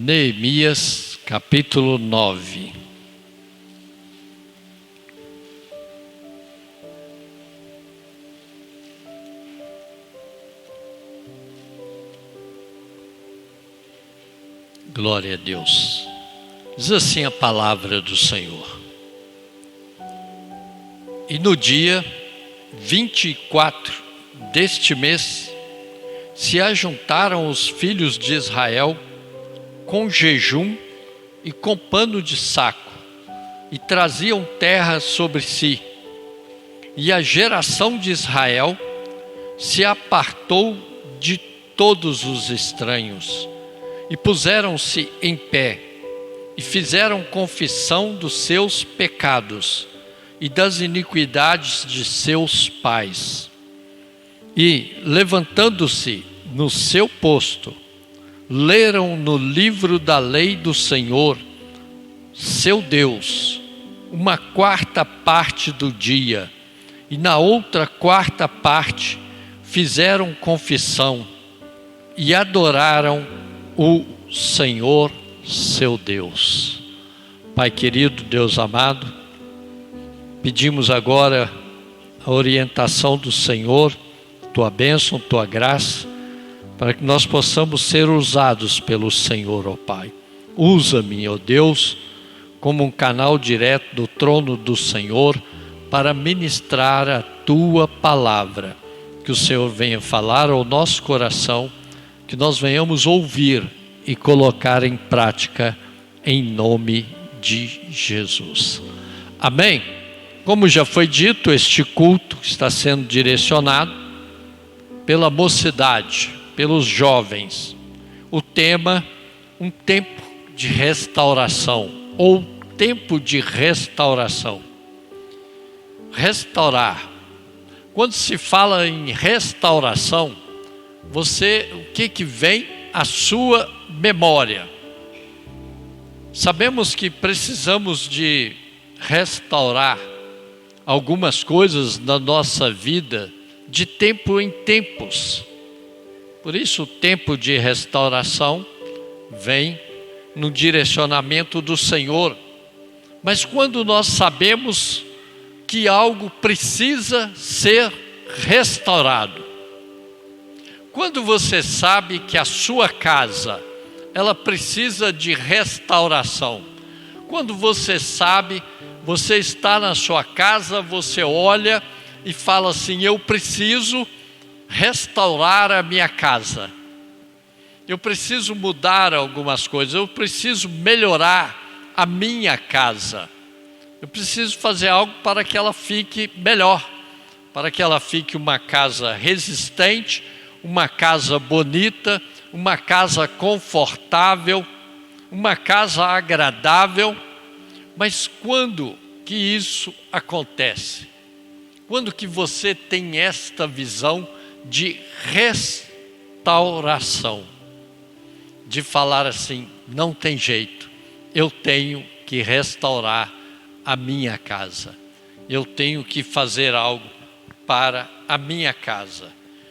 Neemias, capítulo 9. Glória a Deus. Diz assim a palavra do Senhor. E no dia 24 deste mês, se ajuntaram os filhos de Israel com jejum e com pano de saco, e traziam terra sobre si. E a geração de Israel se apartou de todos os estranhos, e puseram-se em pé, e fizeram confissão dos seus pecados e das iniquidades de seus pais. E, levantando-se no seu posto, leram no livro da lei do Senhor, seu Deus, uma quarta parte do dia, e na outra quarta parte fizeram confissão e adoraram o Senhor, seu Deus. Pai querido, Deus amado, pedimos agora a orientação do Senhor, Tua bênção, Tua graça, para que nós possamos ser usados pelo Senhor, ó Pai. Usa-me, ó Deus, como um canal direto do trono do Senhor para ministrar a Tua palavra. Que o Senhor venha falar ao nosso coração, que nós venhamos ouvir e colocar em prática em nome de Jesus. Amém? Como já foi dito, este culto está sendo direcionado pela mocidade, pelos jovens. O tema, um tempo de restauração, ou tempo de restauração. Restaurar. Quando se fala em restauração, o que vem à sua memória? Sabemos que precisamos de restaurar algumas coisas na nossa vida de tempo em tempos. Por isso o tempo de restauração vem no direcionamento do Senhor. Mas quando nós sabemos que algo precisa ser restaurado, quando você sabe que a sua casa, ela precisa de restauração, quando você sabe, você está na sua casa, você olha e fala assim: eu preciso restaurar a minha casa, eu preciso mudar algumas coisas, eu preciso melhorar a minha casa, eu preciso fazer algo para que ela fique melhor, para que ela fique uma casa resistente, uma casa bonita, uma casa confortável, uma casa agradável. Mas quando que isso acontece? Quando que você tem esta visão de restauração? De falar assim: não tem jeito, eu tenho que restaurar a minha casa. Eu tenho que fazer algo para a minha casa.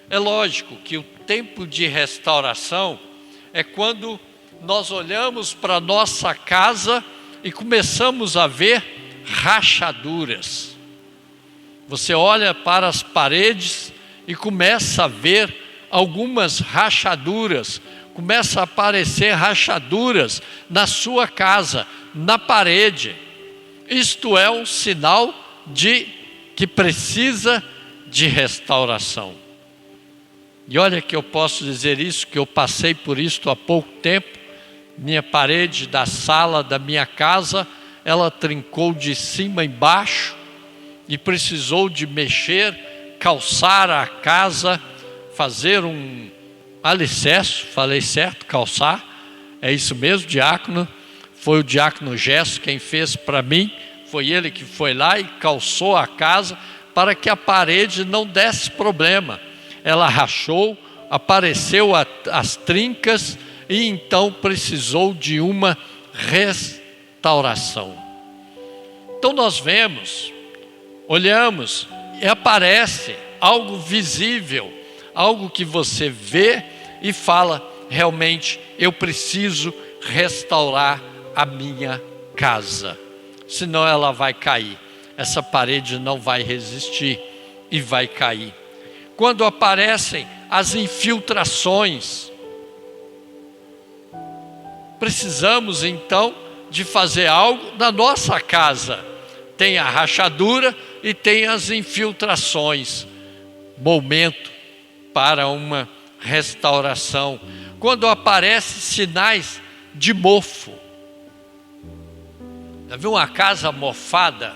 É lógico que o tempo de restauração é quando nós olhamos para a nossa casa e começamos a ver rachaduras. Você olha para as paredes e começa a ver algumas rachaduras, começa a aparecer rachaduras na sua casa, na parede. Isto é um sinal de que precisa de restauração. E olha que eu posso dizer isso, que eu passei por isso há pouco tempo. Minha parede da sala da minha casa, ela trincou de cima e embaixo e precisou de mexer, calçar a casa, fazer um alicerce. Falei certo? Calçar? É isso mesmo, diácono? Foi o diácono Gesso quem fez para mim. Foi ele que foi lá e calçou a casa para que a parede não desse problema. Ela rachou, apareceu as trincas e então precisou de uma restauração. Então nós vemos, olhamos e aparece algo visível, algo que você vê e fala: realmente eu preciso restaurar a minha casa. Senão ela vai cair. Essa parede não vai resistir e vai cair. Quando aparecem as infiltrações, precisamos então de fazer algo na nossa casa. Tem a rachadura e tem as infiltrações. Momento para uma restauração. Quando aparecem sinais de mofo. Já viu uma casa mofada?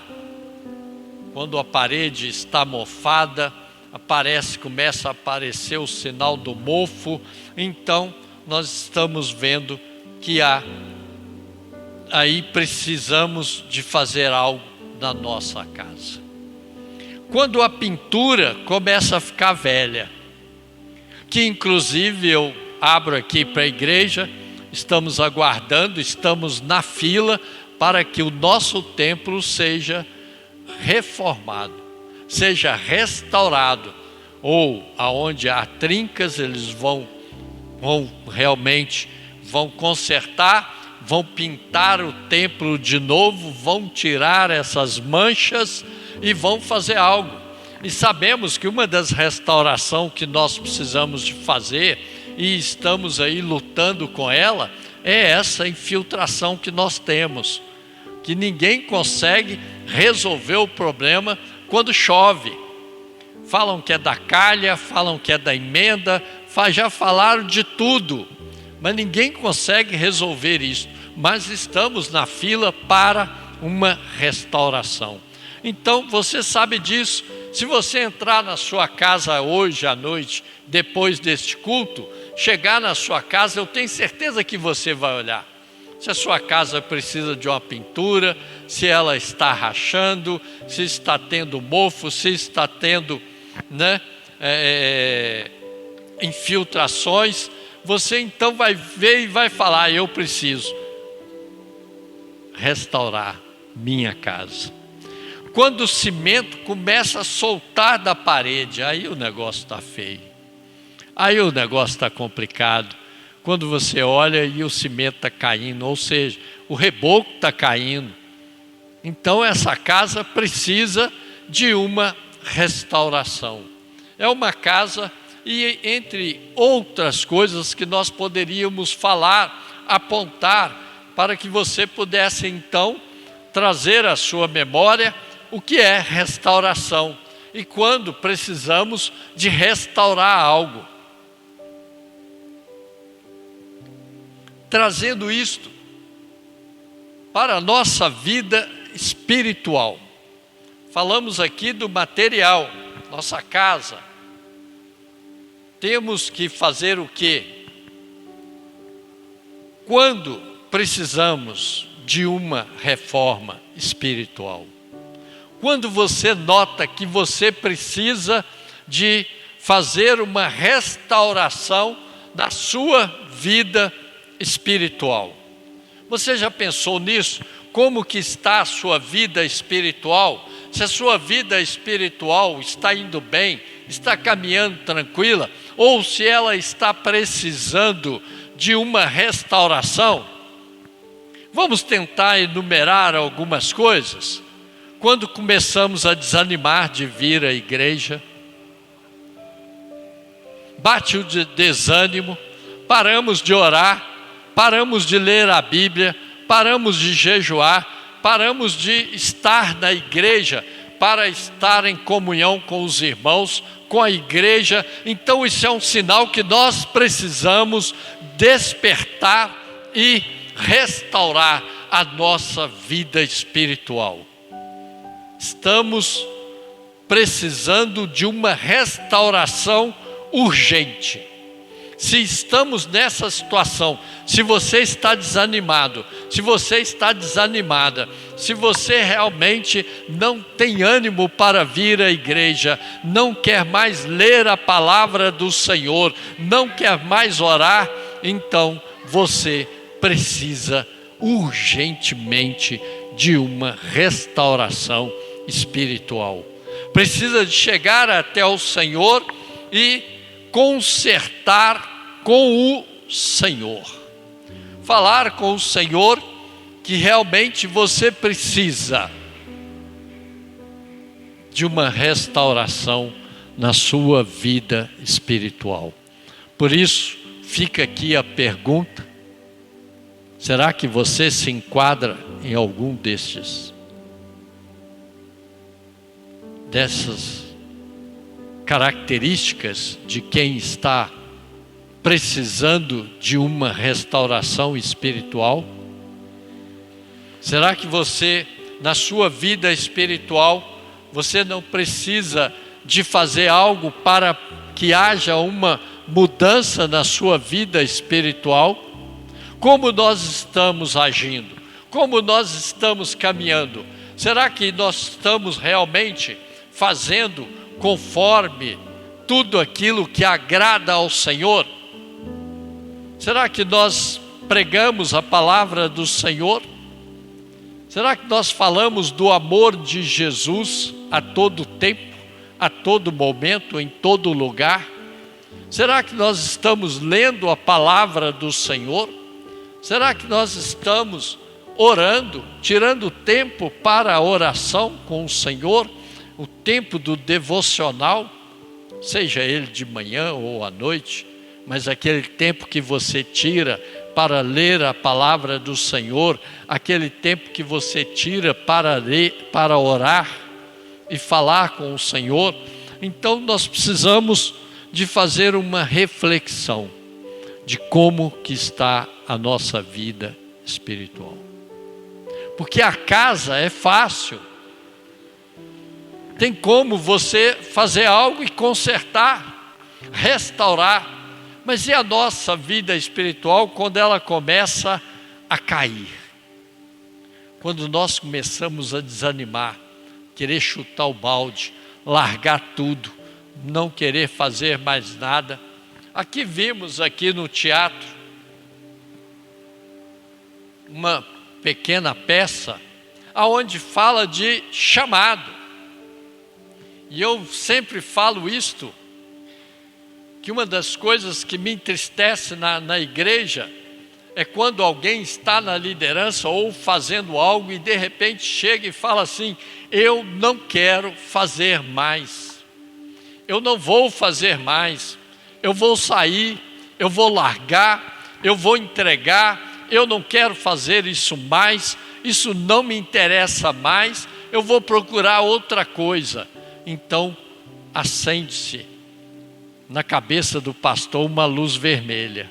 Quando a parede está mofada, começa a aparecer o sinal do mofo. Então nós estamos vendo que aí precisamos de fazer algo na nossa casa. Quando a pintura começa a ficar velha, que inclusive eu abro aqui para a igreja, estamos aguardando, estamos na fila para que o nosso templo seja reformado, seja restaurado, ou aonde há trincas eles vão realmente consertar, vão pintar o templo de novo, vão tirar essas manchas e vão fazer algo. E sabemos que uma das restaurações que nós precisamos de fazer, e estamos aí lutando com ela, é essa infiltração que nós temos, que ninguém consegue resolver o problema quando chove. Falam que é da calha, falam que é da emenda, já falaram de tudo, mas ninguém consegue resolver isso. Mas estamos na fila para uma restauração. Então você sabe disso. Se você entrar na sua casa hoje à noite, depois deste culto, chegar na sua casa, eu tenho certeza que você vai olhar. Se a sua casa precisa de uma pintura, se ela está rachando, se está tendo mofo, se está tendo infiltrações, você então vai ver e vai falar: eu preciso restaurar minha casa. Quando o cimento começa a soltar da parede, aí o negócio está feio, aí o negócio está complicado. Quando você olha e o cimento está caindo, ou seja, o reboco está caindo. Então essa casa precisa de uma restauração. É uma casa, e entre outras coisas que nós poderíamos falar, apontar, para que você pudesse então trazer à sua memória o que é restauração e quando precisamos de restaurar algo. Trazendo isto para a nossa vida espiritual. Falamos aqui do material, nossa casa. Temos que fazer o quê? Quando precisamos de uma reforma espiritual. Quando você nota que você precisa de fazer uma restauração da sua vida espiritual. Você já pensou nisso? Como que está a sua vida espiritual? Se a sua vida espiritual está indo bem, está caminhando tranquila, ou se ela está precisando de uma restauração? Vamos tentar enumerar algumas coisas. Quando começamos a desanimar de vir à igreja, bate o desânimo, paramos de orar, paramos de ler a Bíblia, paramos de jejuar, paramos de estar na igreja para estar em comunhão com os irmãos, com a igreja. Então isso é um sinal que nós precisamos despertar e restaurar a nossa vida espiritual. Estamos precisando de uma restauração urgente. Se estamos nessa situação, se você está desanimado, se você está desanimada, se você realmente não tem ânimo para vir à igreja, não quer mais ler a palavra do Senhor, não quer mais orar, então você precisa urgentemente de uma restauração espiritual. Precisa de chegar até o Senhor e consertar com o Senhor. falar com o Senhor que realmente você precisa de uma restauração na sua vida espiritual. Por isso, fica aqui a pergunta: será que você se enquadra em algum dessas características de quem está precisando de uma restauração espiritual? Será que você, na sua vida espiritual, você não precisa de fazer algo para que haja uma mudança na sua vida espiritual? Como nós estamos agindo? Como nós estamos caminhando? Será que nós estamos realmente fazendo conforme tudo aquilo que agrada ao Senhor? Será que nós pregamos a palavra do Senhor? Será que nós falamos do amor de Jesus a todo tempo, a todo momento, em todo lugar? Será que nós estamos lendo a palavra do Senhor? Será que nós estamos orando, tirando tempo para a oração com o Senhor, o tempo do devocional, seja ele de manhã ou à noite, mas aquele tempo que você tira para ler a palavra do Senhor, aquele tempo que você tira para ler, para orar e falar com o Senhor? Então nós precisamos de fazer uma reflexão de como que está a nossa vida espiritual. Porque a casa é fácil. Tem como você fazer algo e consertar, restaurar. Mas e a nossa vida espiritual quando ela começa a cair? Quando nós começamos a desanimar, querer chutar o balde, largar tudo, não querer fazer mais nada. Aqui vimos aqui no teatro uma pequena peça aonde fala de chamado. E eu sempre falo isto, que uma das coisas que me entristece na igreja é quando alguém está na liderança ou fazendo algo e de repente chega e fala assim: eu não quero fazer mais, eu não vou fazer mais, eu vou sair, eu vou largar, eu vou entregar, eu não quero fazer isso mais, isso não me interessa mais, eu vou procurar outra coisa. Então acende-se na cabeça do pastor uma luz vermelha.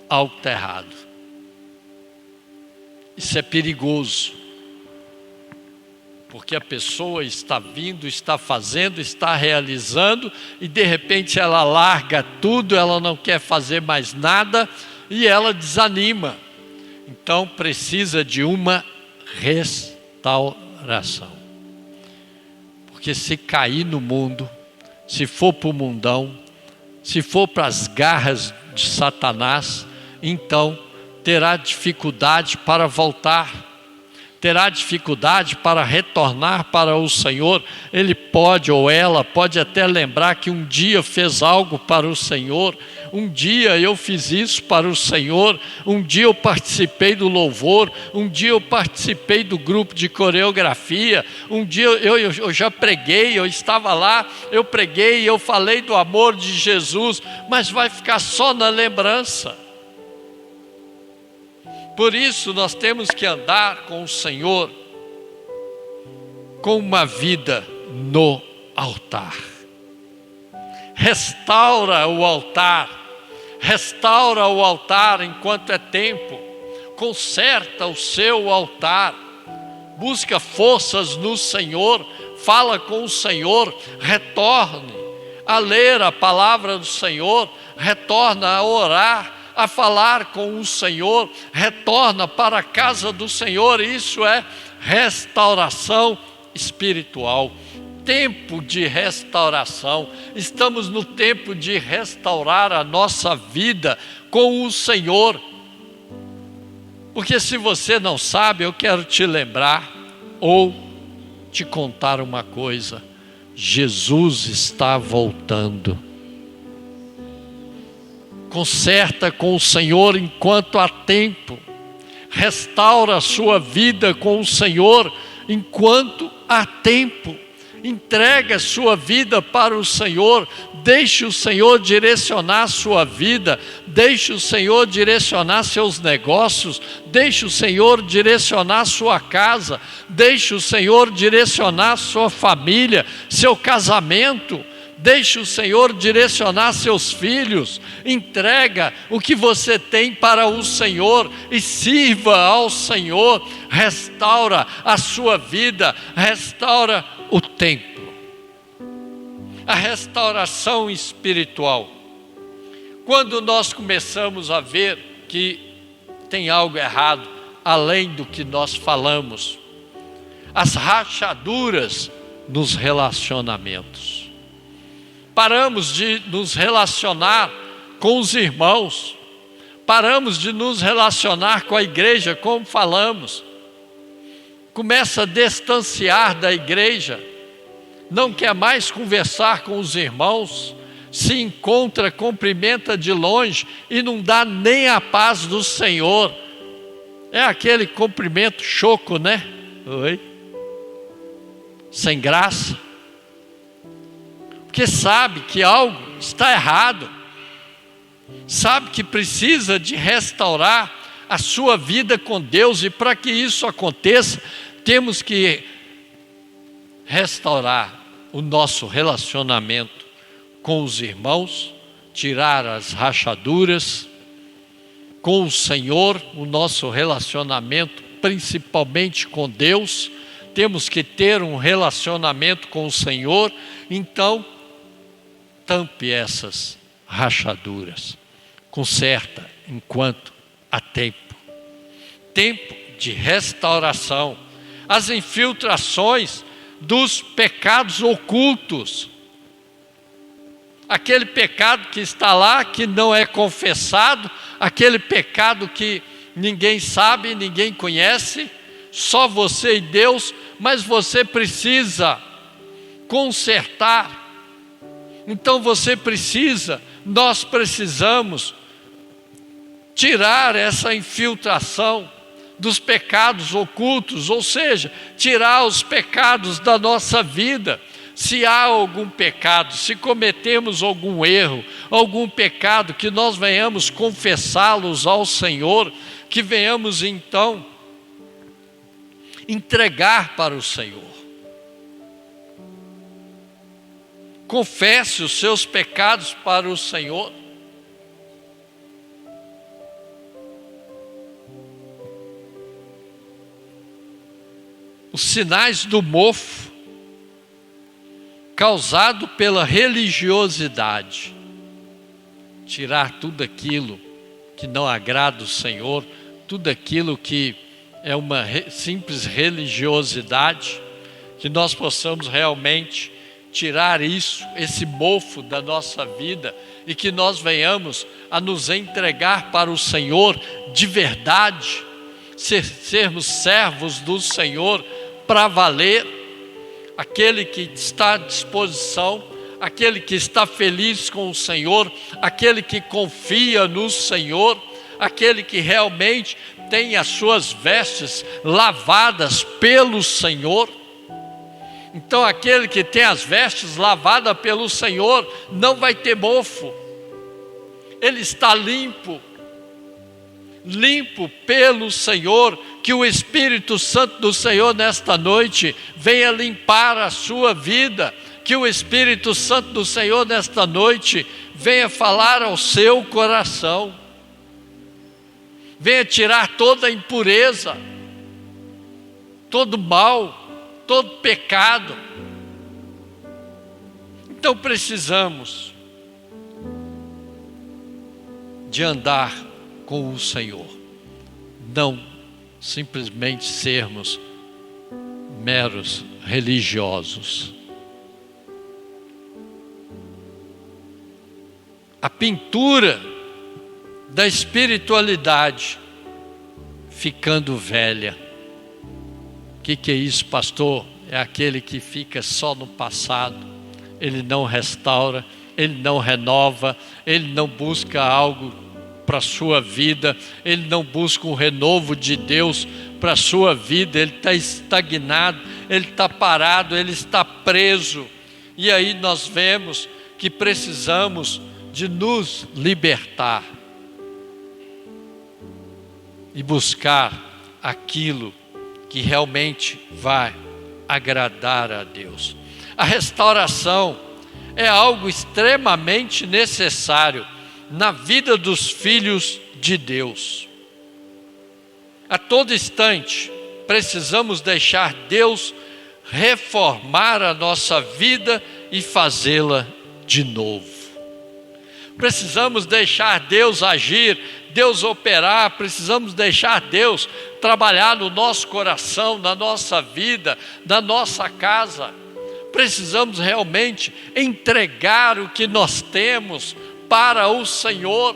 Algo está errado. Isso é perigoso, porque a pessoa está vindo, está fazendo, está realizando, e de repente ela larga tudo, ela não quer fazer mais nada, e ela desanima. Então precisa de uma restauração. Porque se cair no mundo, se for para o mundão, se for para as garras de Satanás, então terá dificuldade para voltar, terá dificuldade para retornar para o Senhor. Ele pode, ou ela pode até lembrar que um dia fez algo para o Senhor, um dia eu fiz isso para o Senhor, um dia eu participei do louvor, um dia eu participei do grupo de coreografia, um dia eu já preguei, eu estava lá, eu preguei, eu falei do amor de Jesus, mas vai ficar só na lembrança. Por isso nós temos que andar com o Senhor com uma vida no altar. Restaura o altar enquanto é tempo, conserta o seu altar, busca forças no Senhor, fala com o Senhor, retorne a ler a palavra do Senhor, retorna a orar, a falar com o Senhor, retorna para a casa do Senhor. Isso é restauração espiritual. Tempo de restauração. Estamos no tempo de restaurar a nossa vida com o Senhor. Porque se você não sabe, eu quero te lembrar ou te contar uma coisa: Jesus está voltando. Conserta com o Senhor enquanto há tempo. Restaura a sua vida com o Senhor enquanto há tempo. Entrega a sua vida para o Senhor. Deixe o Senhor direcionar a sua vida. Deixe o Senhor direcionar seus negócios. Deixe o Senhor direcionar sua casa. Deixe o Senhor direcionar sua família, seu casamento. Deixe o Senhor direcionar seus filhos. Entrega o que você tem para o Senhor e sirva ao Senhor. Restaura a sua vida, restaura o templo. A restauração espiritual. Quando nós começamos a ver que tem algo errado, além do que nós falamos, as rachaduras nos relacionamentos. Paramos de nos relacionar com os irmãos, paramos de nos relacionar com a igreja, como falamos. Começa a distanciar da igreja, não quer mais conversar com os irmãos, se encontra, cumprimenta de longe e não dá nem a paz do Senhor. É aquele cumprimento choco, né? Oi? Sem graça. Porque sabe que algo está errado, sabe que precisa de restaurar a sua vida com Deus, e para que isso aconteça, temos que restaurar o nosso relacionamento com os irmãos, tirar as rachaduras, com o Senhor, o nosso relacionamento, principalmente com Deus. Temos que ter um relacionamento com o Senhor, então tampe essas rachaduras, conserta enquanto há tempo. Tempo de restauração. As infiltrações dos pecados ocultos. Aquele pecado que está lá, que não é confessado, aquele pecado que ninguém sabe, ninguém conhece, só você e Deus, mas você precisa consertar. Então nós precisamos tirar essa infiltração dos pecados ocultos, ou seja, tirar os pecados da nossa vida. Se há algum pecado, se cometemos algum erro, algum pecado, que nós venhamos confessá-los ao Senhor, que venhamos então entregar para o Senhor. Confesse os seus pecados para o Senhor. Os sinais do mofo causado pela religiosidade. Tirar tudo aquilo que não agrada o Senhor, tudo aquilo que é uma simples religiosidade, que nós possamos realmente tirar isso, esse mofo da nossa vida, e que nós venhamos a nos entregar para o Senhor de verdade, sermos servos do Senhor para valer, aquele que está à disposição, aquele que está feliz com o Senhor, aquele que confia no Senhor, aquele que realmente tem as suas vestes lavadas pelo Senhor. Então aquele que tem as vestes lavadas pelo Senhor não vai ter mofo, ele está limpo, limpo pelo Senhor. Que o Espírito Santo do Senhor nesta noite venha limpar a sua vida, que o Espírito Santo do Senhor nesta noite venha falar ao seu coração, venha tirar toda a impureza, todo mal, todo pecado. Então precisamos de andar com o Senhor, não simplesmente sermos meros religiosos. A pintura da espiritualidade ficando velha. O que é isso, pastor? É aquele que fica só no passado, ele não restaura, ele não renova, ele não busca algo para a sua vida, ele não busca um renovo de Deus para a sua vida, ele está estagnado, ele está parado, ele está preso. E aí nós vemos que precisamos de nos libertar e buscar aquilo que realmente vai agradar a Deus. A restauração é algo extremamente necessário na vida dos filhos de Deus. A todo instante, precisamos deixar Deus reformar a nossa vida e fazê-la de novo. Precisamos deixar Deus agir, Deus operar, precisamos deixar Deus trabalhar no nosso coração, na nossa vida, na nossa casa. Precisamos realmente entregar o que nós temos para o Senhor.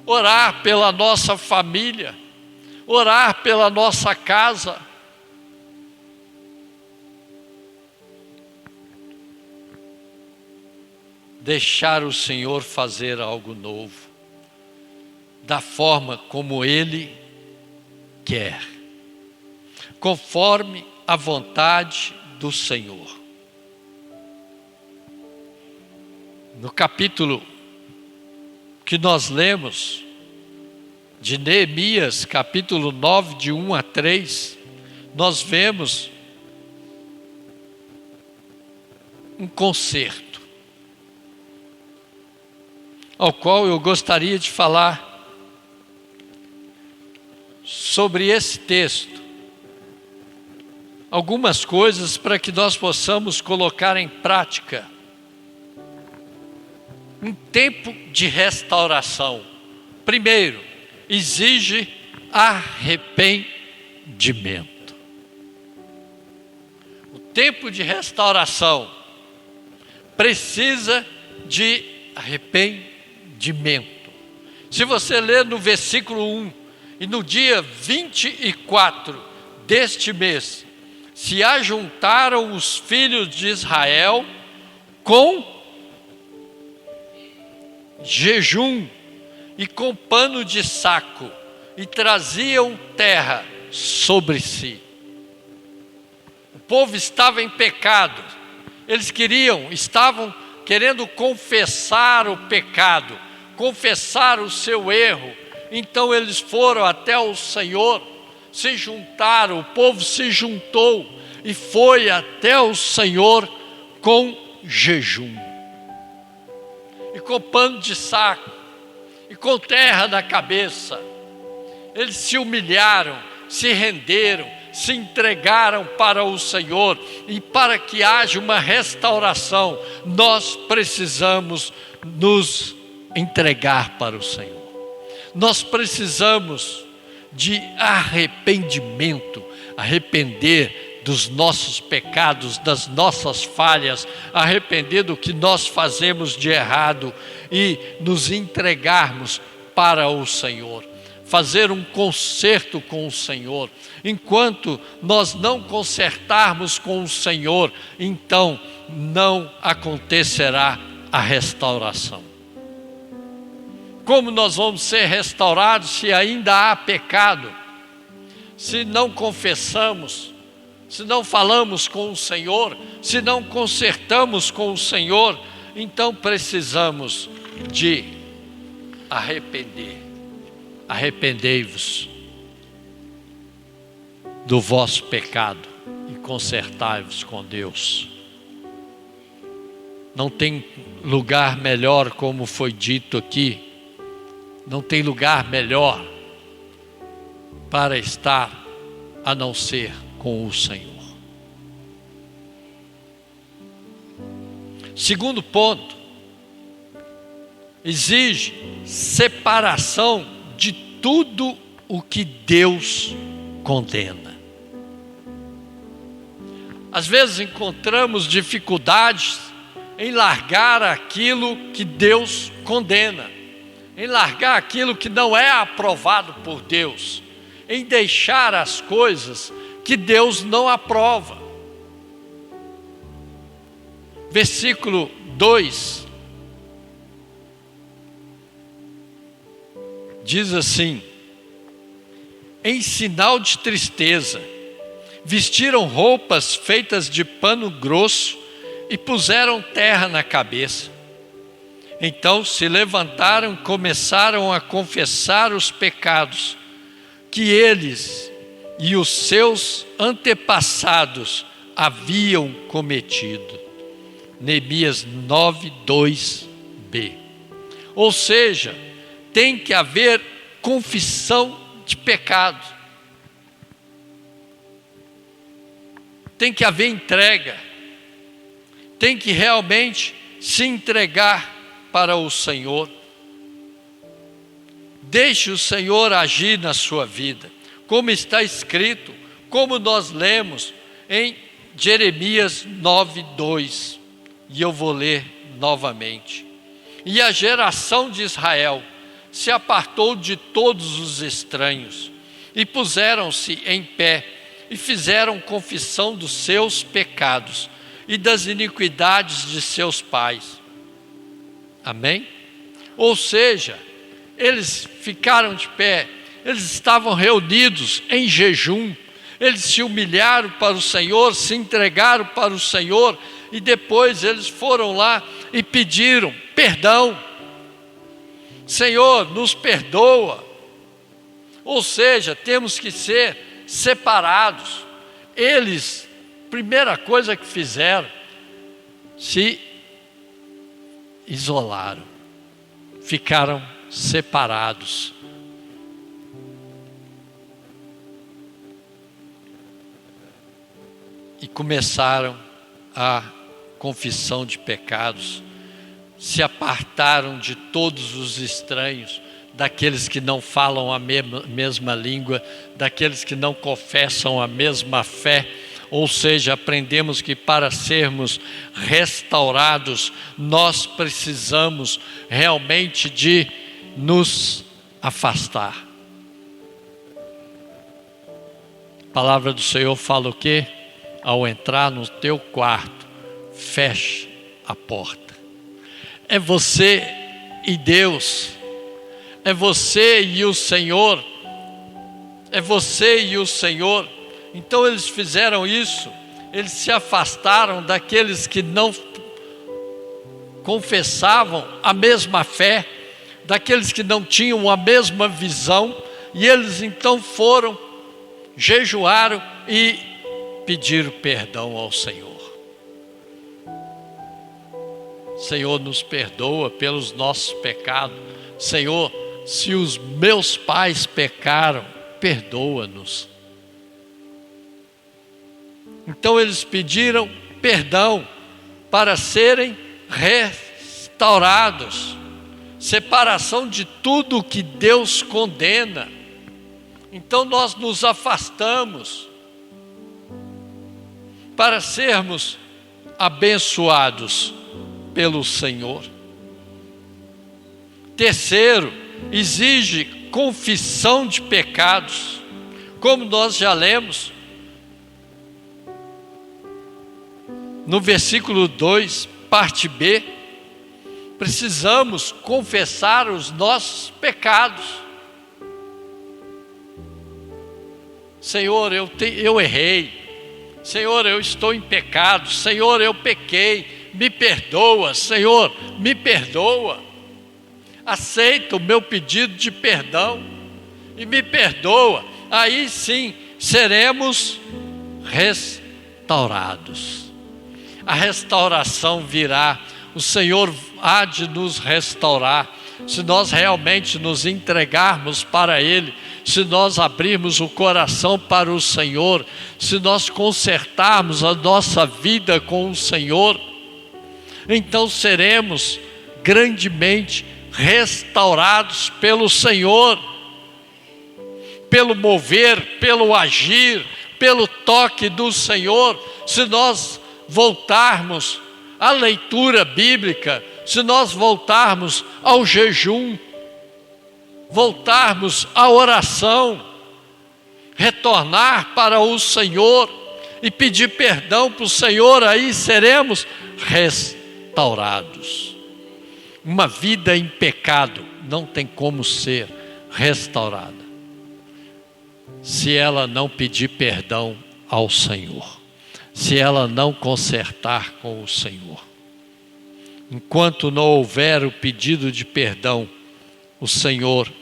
Orar pela nossa família, orar pela nossa casa. Deixar o Senhor fazer algo novo, da forma como Ele quer, conforme a vontade do Senhor. No capítulo que nós lemos, de Neemias, capítulo 9, de 1 a 3, nós vemos um concerto, ao qual eu gostaria de falar sobre esse texto. Algumas coisas para que nós possamos colocar em prática. Um tempo de restauração. Primeiro, exige arrependimento. O tempo de restauração precisa de arrependimento. Se você ler no versículo 1, e no dia 24 deste mês, se ajuntaram os filhos de Israel com jejum e com pano de saco, e traziam terra sobre si. O povo estava em pecado, eles estavam querendo confessar o pecado, confessar o seu erro. Então eles foram até o Senhor, se juntaram, o povo se juntou e foi até o Senhor com jejum, e com pano de saco, e com terra na cabeça. Eles se humilharam, se renderam, se entregaram para o Senhor. E para que haja uma restauração, nós precisamos nos entregar para o Senhor. Nós precisamos de arrependimento, arrepender dos nossos pecados, das nossas falhas, arrepender do que nós fazemos de errado e nos entregarmos para o Senhor. Fazer um concerto com o Senhor. Enquanto nós não consertarmos com o Senhor, então não acontecerá a restauração. Como nós vamos ser restaurados se ainda há pecado? Se não confessamos, se não falamos com o Senhor, se não consertamos com o Senhor, então precisamos de arrepender. Arrependei-vos do vosso pecado e consertai-vos com Deus. Não tem lugar melhor, como foi dito aqui, não tem lugar melhor para estar a não ser com o Senhor. Segundo ponto, exige separação de tudo o que Deus condena. Às vezes encontramos dificuldades em largar aquilo que Deus condena, em largar aquilo que não é aprovado por Deus, em deixar as coisas que Deus não aprova. versículo 2, diz assim: em sinal de tristeza, vestiram roupas feitas de pano grosso e puseram terra na cabeça. Então se levantaram e começaram a confessar os pecados que eles e os seus antepassados haviam cometido. Neemias 9:2b. Ou seja, tem que haver confissão de pecado. Tem que haver entrega. Tem que realmente se entregar para o Senhor. Deixe o Senhor agir na sua vida, como está escrito, como nós lemos em Jeremias 9:2, e eu vou ler novamente. E a geração de Israel se apartou de todos os estranhos, e puseram-se em pé, e fizeram confissão dos seus pecados, e das iniquidades de seus pais. Amém? Ou seja, eles ficaram de pé, eles estavam reunidos em jejum, eles se humilharam para o Senhor, se entregaram para o Senhor, e depois eles foram lá e pediram perdão. Senhor, nos perdoa. Ou seja, temos que ser separados. Eles, primeira coisa que fizeram, se isolaram, ficaram separados. E começaram a confissão de pecados, se apartaram de todos os estranhos, daqueles que não falam a mesma língua, daqueles que não confessam a mesma fé. Ou seja, aprendemos que para sermos restaurados, nós precisamos realmente de nos afastar. A palavra do Senhor fala o quê? Ao entrar no teu quarto, feche a porta. É você e Deus, é você e o Senhor, é você e o Senhor. Então eles fizeram isso, eles se afastaram daqueles que não confessavam a mesma fé, daqueles que não tinham a mesma visão, e eles então foram, jejuaram e pediram perdão ao Senhor. Senhor, nos perdoa pelos nossos pecados. Senhor, se os meus pais pecaram, perdoa-nos. Então eles pediram perdão para serem restaurados. Separação de tudo que Deus condena. Então nós nos afastamos para sermos abençoados pelo Senhor. Terceiro, exige confissão de pecados. Como nós já lemos no versículo 2, parte B, precisamos confessar os nossos pecados. Senhor, eu errei. Senhor, eu estou em pecado. Senhor, eu pequei. Me perdoa. Senhor, me perdoa. Aceita o meu pedido de perdão e me perdoa. Aí sim seremos restaurados. A restauração virá. O Senhor há de nos restaurar. Se nós realmente nos entregarmos para Ele, se nós abrirmos o coração para o Senhor, se nós consertarmos a nossa vida com o Senhor, então seremos grandemente restaurados pelo Senhor, pelo mover, pelo agir, pelo toque do Senhor. Se nós voltarmos à leitura bíblica, se nós voltarmos ao jejum, voltarmos à oração, retornar para o Senhor, e pedir perdão para o Senhor, aí seremos restaurados. Uma vida em pecado não tem como ser restaurada se ela não pedir perdão ao Senhor, se ela não consertar com o Senhor. Enquanto não houver o pedido de perdão, o Senhor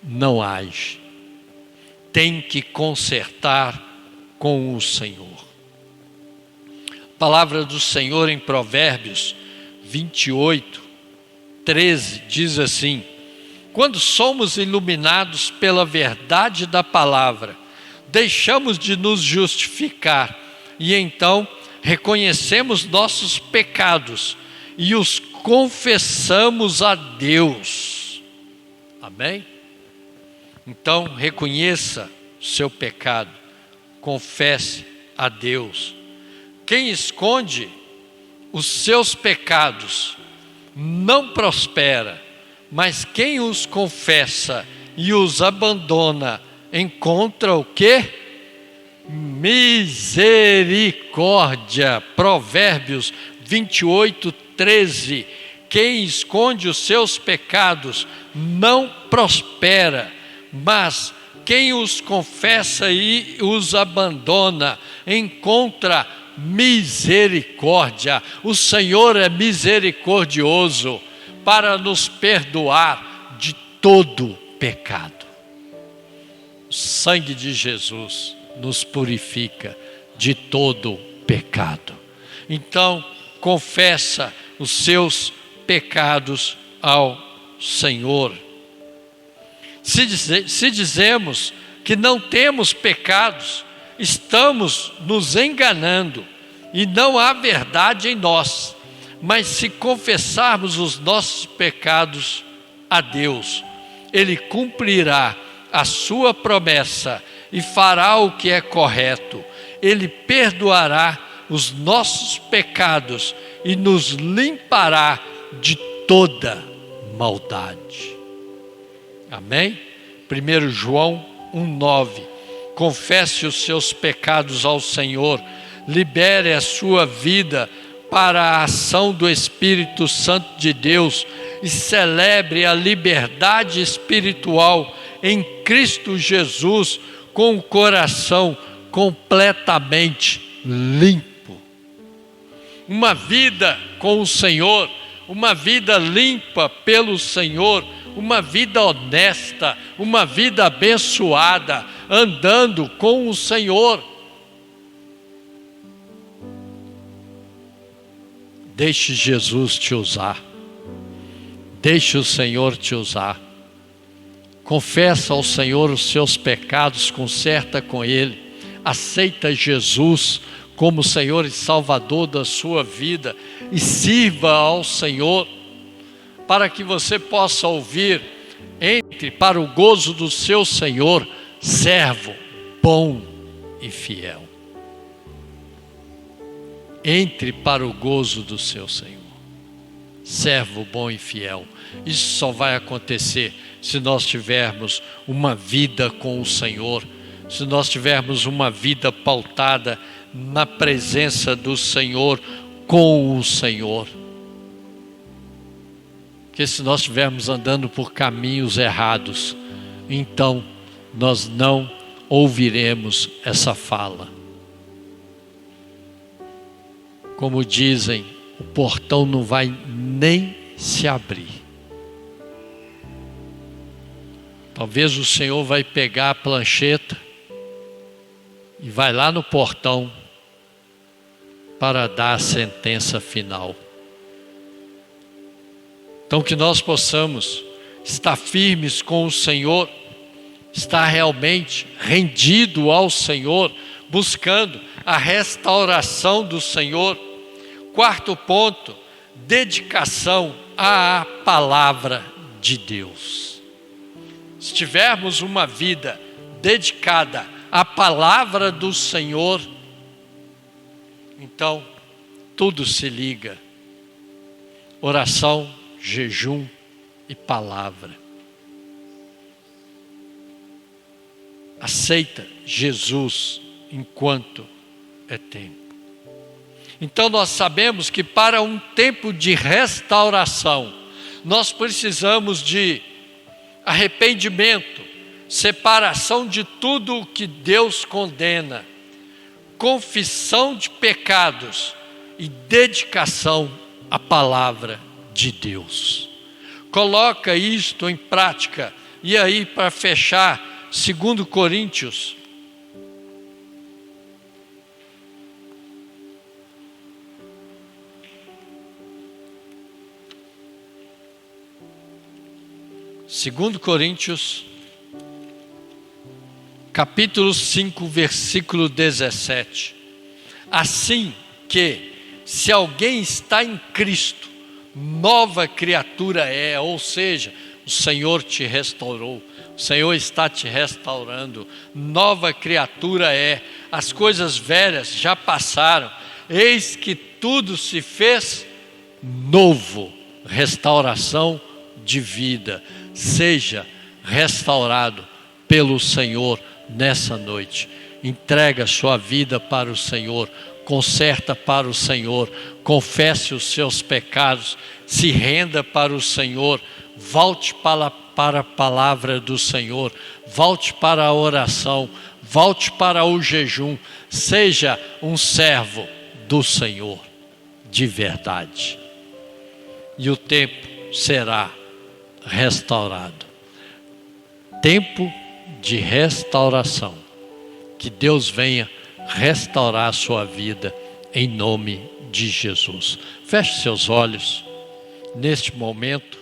não age. Tem que consertar com o Senhor. A palavra do Senhor em Provérbios 28, 13 diz assim: quando somos iluminados pela verdade da palavra, deixamos de nos justificar e então reconhecemos nossos pecados e os confessamos a Deus. Amém? Então reconheça o seu pecado, confesse a Deus. Quem esconde os seus pecados não prospera, mas quem os confessa e os abandona encontra o quê? Misericórdia. Provérbios 28, 13. Quem esconde os seus pecados não prospera, mas quem os confessa e os abandona encontra misericórdia. O Senhor é misericordioso para nos perdoar de todo pecado. O sangue de Jesus nos purifica de todo pecado. Então, confessa os seus pecados ao Senhor. Se dizemos que não temos pecados, estamos nos enganando e não há verdade em nós. Mas se confessarmos os nossos pecados a Deus, Ele cumprirá a sua promessa e fará o que é correto. Ele perdoará os nossos pecados e nos limpará de toda maldade. Amém? 1 João 1,9. Confesse os seus pecados ao Senhor, libere a sua vida para a ação do Espírito Santo de Deus e celebre a liberdade espiritual em Cristo Jesus com o coração completamente limpo. Uma vida com o Senhor, uma vida limpa pelo Senhor, uma vida honesta, uma vida abençoada, andando com o Senhor. Deixe Jesus te usar. Deixe o Senhor te usar. Confessa ao Senhor os seus pecados, conserta com Ele. Aceita Jesus como Senhor e Salvador da sua vida e sirva ao Senhor para que você possa ouvir: entre para o gozo do seu Senhor, servo bom e fiel. Entre para o gozo do seu Senhor, servo bom e fiel. Isso só vai acontecer se nós tivermos uma vida com o Senhor, se nós tivermos uma vida pautada na presença do Senhor, com o Senhor. Porque se nós estivermos andando por caminhos errados, então nós não ouviremos essa fala. Como dizem, o portão não vai nem se abrir. Talvez o Senhor vai pegar a plancheta e vai lá no portão para dar a sentença final. Então que nós possamos estar firmes com o Senhor, estar realmente rendido ao Senhor, buscando a restauração do Senhor. Quarto ponto, dedicação à palavra de Deus. Se tivermos uma vida dedicada à palavra do Senhor, então tudo se liga. Oração, jejum e palavra. Aceita Jesus enquanto é tempo. Então nós sabemos que para um tempo de restauração, nós precisamos de arrependimento, separação de tudo o que Deus condena, confissão de pecados e dedicação à palavra de Deus. Coloca isto em prática. E aí, para fechar, 2 Coríntios, capítulo 5, versículo 17. Assim que, se alguém está em Cristo, nova criatura é, ou seja, o Senhor te restaurou, o Senhor está te restaurando, nova criatura é, as coisas velhas já passaram, eis que tudo se fez novo, restauração de vida. Seja restaurado pelo Senhor nessa noite. Entrega sua vida para o Senhor, conserta para o Senhor, confesse os seus pecados, se renda para o Senhor, volte para a palavra do Senhor, volte para a oração, volte para o jejum, seja um servo do Senhor de verdade. E o tempo será restaurado. Tempo de restauração. Que Deus venha restaurar a sua vida em nome de Jesus. Feche seus olhos neste momento.